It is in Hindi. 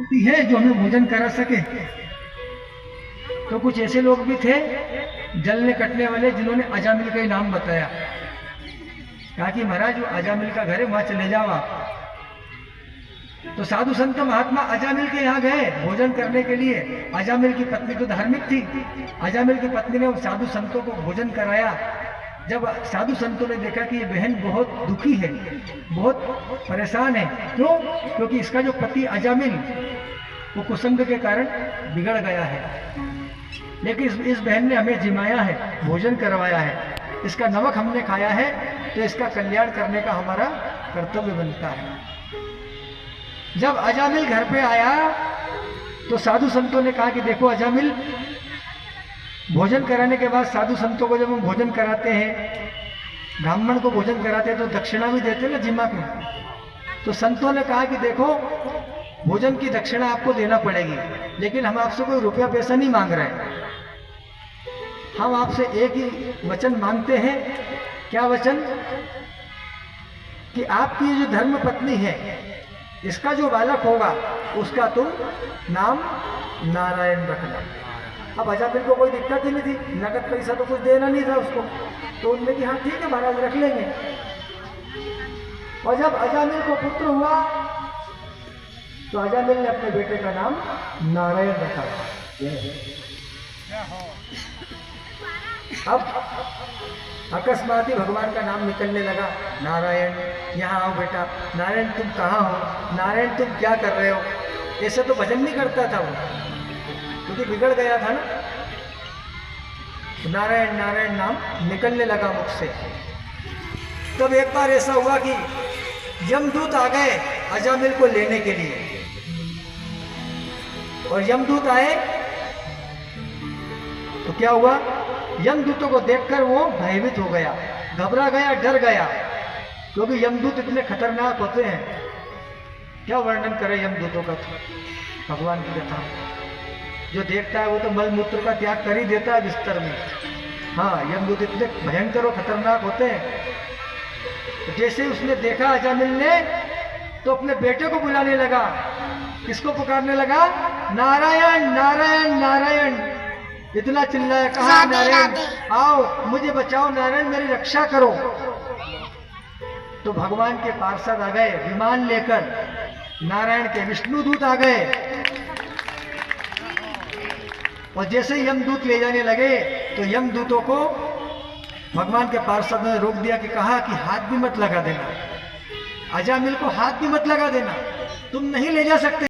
व्यक्ति है जो हमें भोजन करा सके। तो कुछ ऐसे लोग भी थे जलने कटने वाले, जिन्होंने अजामिल का ही नाम बताया। कहा कि महाराज जो अजामिल का घर है वहां चले जाओ आप। तो साधु संत महात्मा अजामिल के यहाँ गए भोजन करने के लिए। अजामिल की पत्नी तो धार्मिक थी। अजामिल की पत्नी ने साधु संतों को भोजन कराया। जब साधु संतों ने देखा कि ये बहन बहुत दुखी है, बहुत परेशान है, क्यों? क्योंकि इसका जो पति अजामिल वो कुसंग के कारण बिगड़ गया है, लेकिन इस बहन ने हमें जिमाया है, भोजन करवाया है, इसका नमक हमने खाया है, तो इसका कल्याण करने का हमारा कर्तव्य बनता है। जब अजामिल घर पे आया तो साधु संतों ने कहा कि देखो अजामिल, भोजन कराने के बाद साधु संतों को जब हम भोजन कराते हैं, ब्राह्मण को भोजन कराते हैं, तो दक्षिणा भी देते हैं ना जिम्मा में। तो संतों ने कहा कि देखो भोजन की दक्षिणा आपको देना पड़ेगी, लेकिन हम आपसे कोई रुपया पैसा नहीं मांग रहे। हम आपसे एक ही वचन मांगते हैं। क्या वचन? कि आपकी जो धर्म पत्नी है, इसका जो बालक होगा उसका तुम नाम नारायण रखना। अब अजामिल को कोई दिक्कत ही नहीं थी, नगद पैसा तो कुछ देना नहीं था उसको, तो उनने कि हाँ ठीक है महाराज रख लेंगे। और जब अजामिल को पुत्र हुआ तो अजामिल ने अपने बेटे का नाम नारायण रखा। अब अकस्मात ही भगवान का नाम निकलने लगा, नारायण यहाँ आओ बेटा, नारायण तुम कहाँ हो, नारायण तुम क्या कर रहे हो। ऐसे तो भजन नहीं करता था वो, क्योंकि बिगड़ गया था ना। नारायण नारायण नाम निकलने लगा मुख से। तब एक बार ऐसा हुआ कि यमदूत आ गए अजामिल को लेने के लिए, और यमदूत आए तो क्या हुआ, यमदूतों को देखकर वो भयभीत हो गया, घबरा गया, डर गया, क्योंकि यमदूत इतने खतरनाक होते हैं। क्या वर्णन करें यमदूतों का, भगवान की कथा। जो देखता है वो तो मल मूत्र का त्याग कर ही देता है बिस्तर में। हाँ, यमदूत इतने भयंकर और खतरनाक होते हैं। तो जैसे उसने देखा अजामिल ने, तो अपने बेटे को बुलाने लगा। किसको पुकारने लगा? नारायण नारायण नारायण। इतना चिल्लाया, कहा नारायण आओ मुझे बचाओ, नारायण मेरी रक्षा करो। तो भगवान के पार्षद आ गए विमान लेकर, नारायण के विष्णुदूत आ गए, और जैसे यमदूत ले जाने लगे तो यमदूतों को भगवान के पार्षद ने रोक दिया, कि कहा कि हाथ भी मत लगा देना, अजामिल को हाथ भी मत लगा देना, तुम नहीं ले जा सकते।